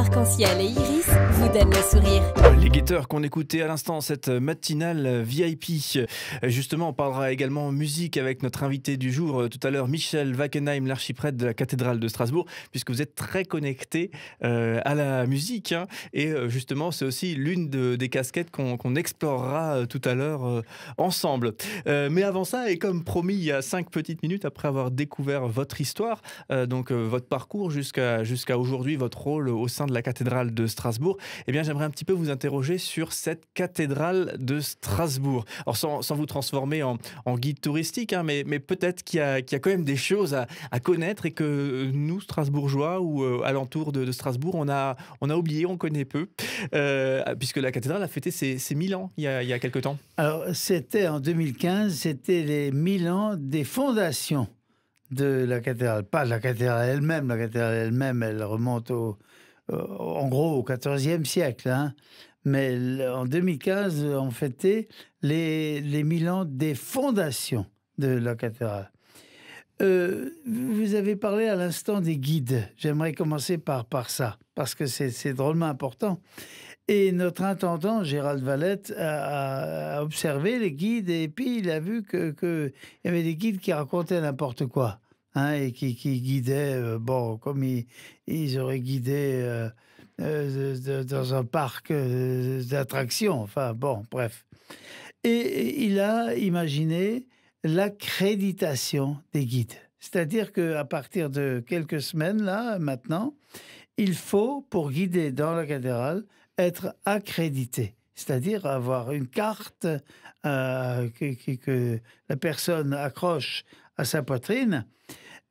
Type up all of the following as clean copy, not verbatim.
arc-en-ciel et iris vous donnent le sourire. Les guetteurs qu'on écoutait à l'instant, cette matinale VIP. Justement, on parlera également musique avec notre invité du jour tout à l'heure, Michel Wackenheim, l'archiprêtre de la cathédrale de Strasbourg, puisque vous êtes très connecté à la musique. Et justement, c'est aussi l'une des casquettes qu'on explorera tout à l'heure ensemble. Mais avant ça, et comme promis, il y a 5 petites minutes après avoir découvert votre histoire, donc votre parcours jusqu'à aujourd'hui, votre rôle au sein de la cathédrale de Strasbourg, eh bien, j'aimerais un petit peu vous interroger sur cette cathédrale de Strasbourg. Alors, sans vous transformer en guide touristique, mais peut-être qu'il y a quand même des choses à connaître et que nous, Strasbourgeois ou alentours de Strasbourg, on a oublié, on connaît peu, puisque la cathédrale a fêté ses 1000 ans il y a quelque temps. Alors, c'était en 2015, c'était les 1000 ans des fondations de la cathédrale. Pas la cathédrale elle-même. La cathédrale elle-même, elle remonte en gros au XIVe siècle. Mais en 2015, on fêtait les 1000 ans des fondations de la cathédrale. Vous avez parlé à l'instant des guides. J'aimerais commencer par ça, parce que c'est drôlement important. Et notre intendant, Gérald Valette, a observé les guides et puis il a vu qu'il y avait des guides qui racontaient n'importe quoi, et qui guidaient, comme ils auraient guidé dans un parc d'attractions. Enfin, bon, bref. Et il a imaginé l'accréditation des guides. C'est-à-dire qu'à partir de quelques semaines, là, maintenant, il faut, pour guider dans la cathédrale, être accrédité, c'est-à-dire avoir une carte que la personne accroche à sa poitrine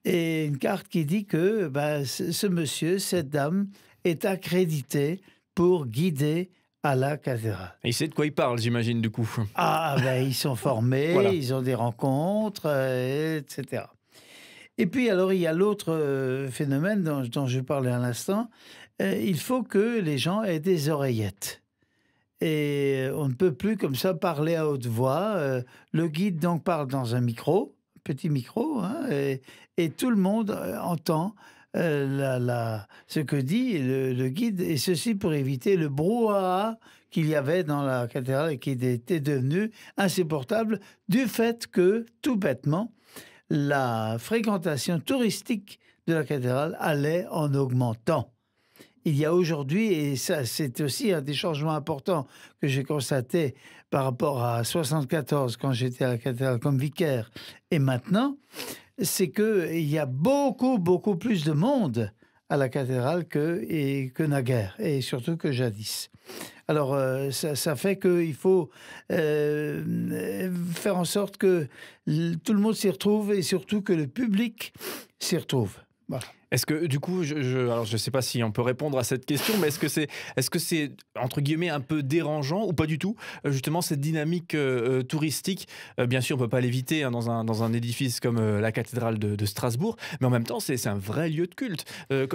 et une carte qui dit que ce monsieur, cette dame est accrédité pour guider à la cathédrale. Et il sait de quoi il parle, j'imagine, du coup. Ils sont formés, voilà. Ils ont des rencontres, etc. Et puis, alors, il y a l'autre phénomène dont je parlais à l'instant. Il faut que les gens aient des oreillettes. Et on ne peut plus comme ça parler à haute voix. Le guide donc parle dans un micro, petit micro, et tout le monde entend ce que dit le guide, et ceci pour éviter le brouhaha qu'il y avait dans la cathédrale et qui était devenu insupportable du fait que, tout bêtement, la fréquentation touristique de la cathédrale allait en augmentant. Il y a aujourd'hui, et ça c'est aussi un des changements importants que j'ai constaté par rapport à 1974 quand j'étais à la cathédrale comme vicaire, et maintenant, c'est qu'il y a beaucoup plus de monde à la cathédrale que naguère, et surtout que jadis. Alors, ça fait qu'il faut faire en sorte que tout le monde s'y retrouve et surtout que le public s'y retrouve. Voilà. Est-ce que, du coup, alors je ne sais pas si on peut répondre à cette question, mais est-ce que c'est entre guillemets, un peu dérangeant ou pas du tout, justement, cette dynamique touristique bien sûr, on ne peut pas l'éviter dans un édifice comme la cathédrale de Strasbourg, mais en même temps, c'est un vrai lieu de culte.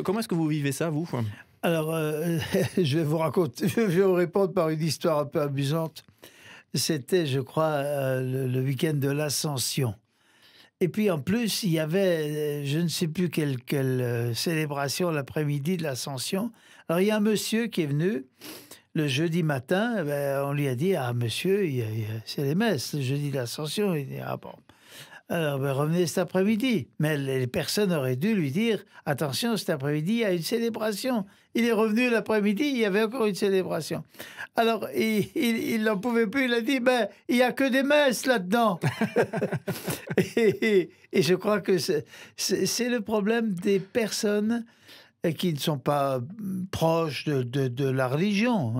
Comment est-ce que vous vivez ça, vous ? Alors, je vais vous répondre par une histoire un peu amusante. C'était, je crois, le week-end de l'Ascension. Et puis, en plus, il y avait, je ne sais plus quelle célébration l'après-midi de l'Ascension. Alors, il y a un monsieur qui est venu le jeudi matin. On lui a dit, monsieur, c'est les messes, le jeudi de l'Ascension. Il dit, bon. Alors, revenez cet après-midi. Mais les personnes auraient dû lui dire, attention, cet après-midi, il y a une célébration. Il est revenu l'après-midi, il y avait encore une célébration. Alors, il n'en pouvait plus, il a dit, il n'y a que des messes là-dedans. et je crois que c'est le problème des personnes qui ne sont pas proches de la religion,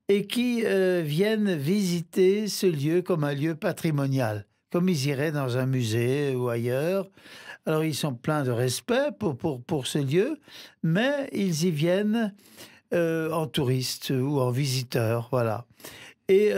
et qui viennent visiter ce lieu comme un lieu patrimonial, comme ils iraient dans un musée ou ailleurs. Alors, ils sont pleins de respect pour ce lieu, mais ils y viennent en touristes ou en visiteurs, voilà. Et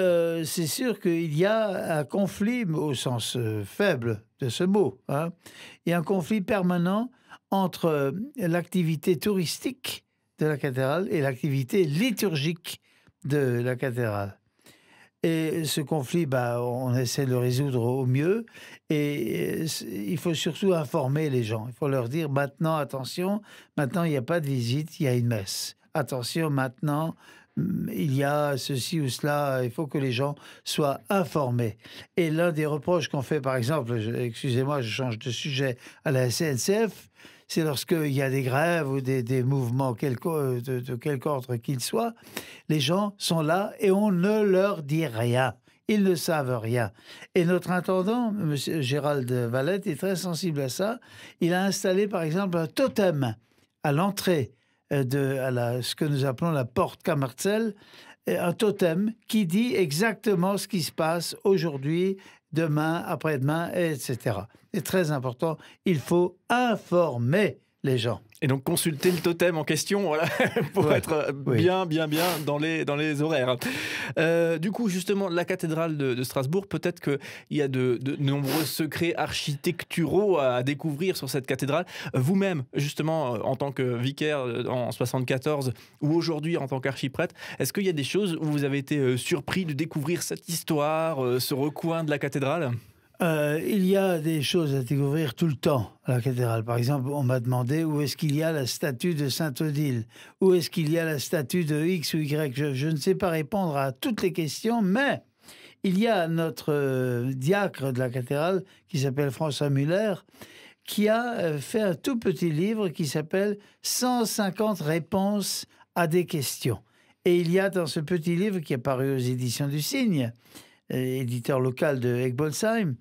c'est sûr qu'il y a un conflit, au sens faible de ce mot, il y a un conflit permanent entre l'activité touristique de la cathédrale et l'activité liturgique de la cathédrale. Et ce conflit, on essaie de le résoudre au mieux. Et il faut surtout informer les gens. Il faut leur dire maintenant, attention, maintenant il n'y a pas de visite, il y a une messe. Attention, maintenant, il y a ceci ou cela, il faut que les gens soient informés. Et l'un des reproches qu'on fait, par exemple, excusez-moi, je change de sujet, à la SNCF, c'est lorsqu'il y a des grèves ou des mouvements de quelque ordre qu'ils soient, les gens sont là et on ne leur dit rien. Ils ne savent rien. Et notre intendant, M. Gérald Valette, est très sensible à ça. Il a installé, par exemple, un totem à l'entrée ce que nous appelons la porte Kammerzel, un totem qui dit exactement ce qui se passe aujourd'hui, demain, après-demain, etc. C'est très important, il faut informer les gens. Et donc consulter le totem en question, voilà, pour être bien dans les horaires. Du coup, justement, la cathédrale de Strasbourg, peut-être qu'il y a de nombreux secrets architecturaux à découvrir sur cette cathédrale. Vous-même, justement, en tant que vicaire en 74 ou aujourd'hui en tant qu'archiprêtre, est-ce qu'il y a des choses où vous avez été surpris de découvrir cette histoire, ce recoin de la cathédrale ? Il y a des choses à découvrir tout le temps à la cathédrale. Par exemple, on m'a demandé où est-ce qu'il y a la statue de Sainte-Odile, où est-ce qu'il y a la statue de X ou Y. Je ne sais pas répondre à toutes les questions, mais il y a notre diacre de la cathédrale qui s'appelle François Muller, qui a fait un tout petit livre qui s'appelle 150 réponses à des questions. Et il y a dans ce petit livre qui est paru aux éditions du Cygne, éditeur local de Egbolsheim,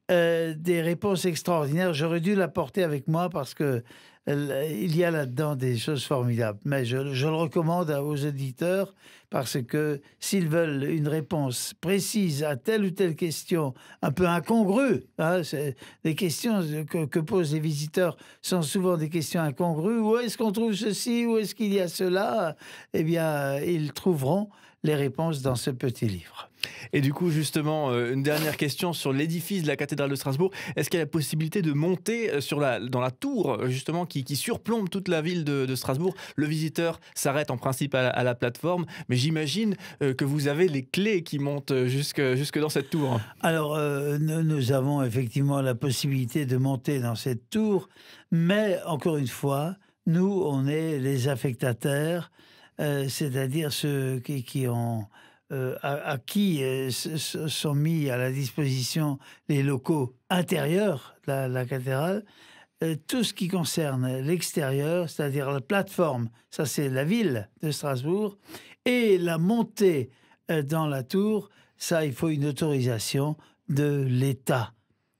des réponses extraordinaires. J'aurais dû l'apporter avec moi parce que il y a là-dedans des choses formidables. Mais je le recommande aux auditeurs parce que s'ils veulent une réponse précise à telle ou telle question, un peu incongrue, les questions que posent les visiteurs sont souvent des questions incongrues. Où est-ce qu'on trouve ceci? Où est-ce qu'il y a cela? Eh bien, ils trouveront les réponses dans ce petit livre. Et du coup, justement, une dernière question sur l'édifice de la cathédrale de Strasbourg. Est-ce qu'il y a la possibilité de monter dans la tour, justement, qui surplombe toute la ville de Strasbourg? Le visiteur s'arrête en principe à la plateforme, mais j'imagine que vous avez les clés qui montent jusque dans cette tour. Alors, nous avons effectivement la possibilité de monter dans cette tour, mais encore une fois, nous, on est les affectataires, c'est-à-dire ceux qui ont... à qui sont mis à la disposition les locaux intérieurs de la cathédrale, tout ce qui concerne l'extérieur, c'est-à-dire la plateforme, ça c'est la ville de Strasbourg, et la montée dans la tour, ça il faut une autorisation de l'État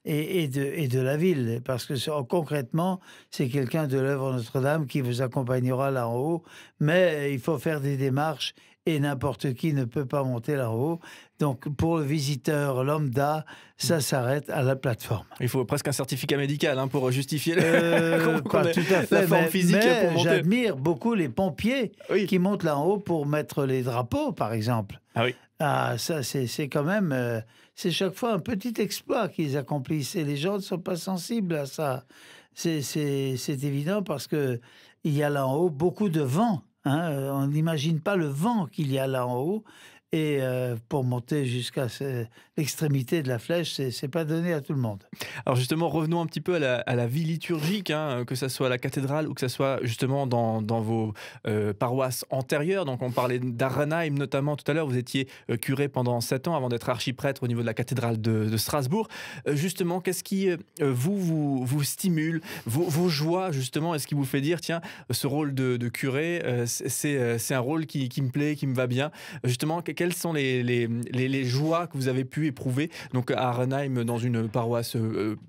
et de la ville, parce que concrètement, c'est quelqu'un de l'œuvre Notre-Dame qui vous accompagnera là en haut, mais il faut faire des démarches et n'importe qui ne peut pas monter là-haut. Donc, pour le visiteur lambda, ça s'arrête à la plateforme. Il faut presque un certificat médical pour justifier pas tout à fait, la forme physique pour monter. J'admire beaucoup les pompiers qui montent là en haut pour mettre les drapeaux, par exemple. Ah oui. Ah, ça, c'est quand même... c'est chaque fois un petit exploit qu'ils accomplissent. Et les gens ne sont pas sensibles à ça. C'est évident parce qu'il y a là en haut beaucoup de vent. On n'imagine pas le vent qu'il y a là en haut. Et pour monter jusqu'à l'extrémité de la flèche, c'est pas donné à tout le monde. Alors justement, revenons un petit peu à la vie liturgique, que ce soit à la cathédrale ou que ce soit justement dans vos paroisses antérieures. Donc on parlait d'Arenheim notamment tout à l'heure, vous étiez curé pendant 7 ans avant d'être archiprêtre au niveau de la cathédrale de Strasbourg. Justement, qu'est-ce qui vous stimule, vos joies justement, est-ce qui vous fait dire, tiens, ce rôle de curé, c'est un rôle qui me plaît, qui me va bien. Justement, quelles sont les joies que vous avez pu éprouver donc à Arenheim dans une paroisse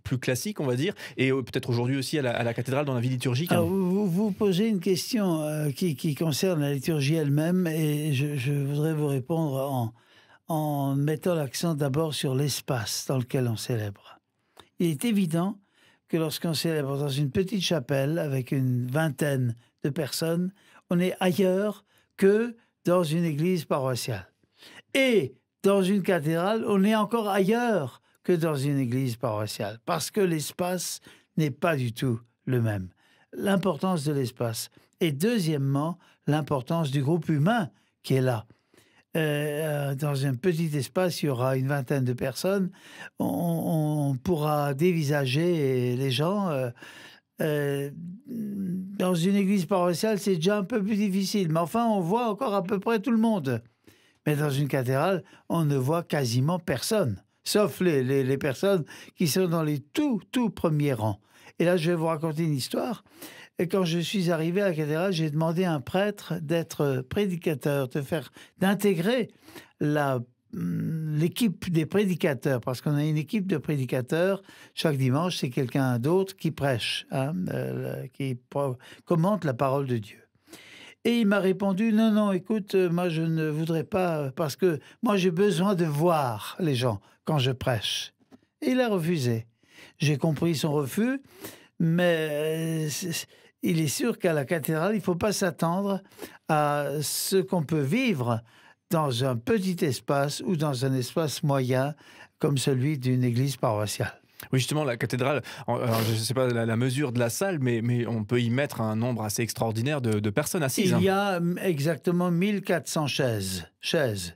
plus classique, on va dire, et peut-être aujourd'hui aussi à la cathédrale dans la vie liturgique? Alors, vous posez une question qui concerne la liturgie elle-même, et je voudrais vous répondre en mettant l'accent d'abord sur l'espace dans lequel on célèbre. Il est évident que lorsqu'on célèbre dans une petite chapelle avec une vingtaine de personnes, on est ailleurs que dans une église paroissiale. Et dans une cathédrale, on est encore ailleurs que dans une église paroissiale, parce que l'espace n'est pas du tout le même. L'importance de l'espace. Et deuxièmement, l'importance du groupe humain qui est là. Dans un petit espace, il y aura une vingtaine de personnes. On pourra dévisager les gens. Dans une église paroissiale, c'est déjà un peu plus difficile. Mais enfin, on voit encore à peu près tout le monde. Mais dans une cathédrale, on ne voit quasiment personne, sauf les personnes qui sont dans les tout premiers rangs. Et là, je vais vous raconter une histoire. Et quand je suis arrivé à la cathédrale, j'ai demandé à un prêtre d'être prédicateur, d'intégrer l'équipe des prédicateurs, parce qu'on a une équipe de prédicateurs. Chaque dimanche, c'est quelqu'un d'autre qui prêche, qui commente la parole de Dieu. Et il m'a répondu, non, non, écoute, moi je ne voudrais pas, parce que moi j'ai besoin de voir les gens quand je prêche. Et il a refusé. J'ai compris son refus, mais il est sûr qu'à la cathédrale, il ne faut pas s'attendre à ce qu'on peut vivre dans un petit espace ou dans un espace moyen comme celui d'une église paroissiale. Oui, justement, la cathédrale, alors je ne sais pas la mesure de la salle, mais on peut y mettre un nombre assez extraordinaire de personnes assises. Il y a exactement 1400 chaises.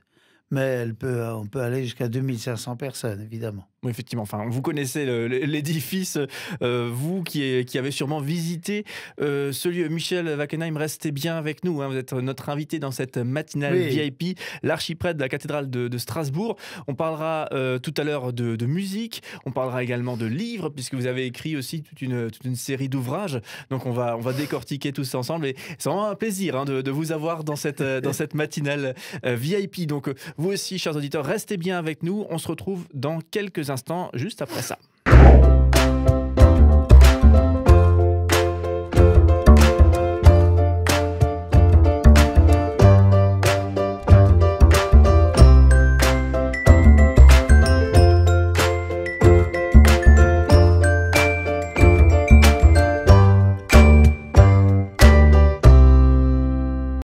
Mais on peut aller jusqu'à 2500 personnes, évidemment. Oui, effectivement. Enfin, vous connaissez l'édifice, vous qui avez sûrement visité ce lieu. Michel Wackenheim, restez bien avec nous. Vous êtes notre invité dans cette matinale VIP, l'archiprêtre de la cathédrale de Strasbourg. On parlera tout à l'heure de musique. On parlera également de livres, puisque vous avez écrit aussi toute une série d'ouvrages. Donc, on va décortiquer tout ça ensemble. Et c'est vraiment un plaisir de vous avoir dans cette matinale VIP. Donc, vous aussi, chers auditeurs, restez bien avec nous. On se retrouve dans quelques instants, juste après ça.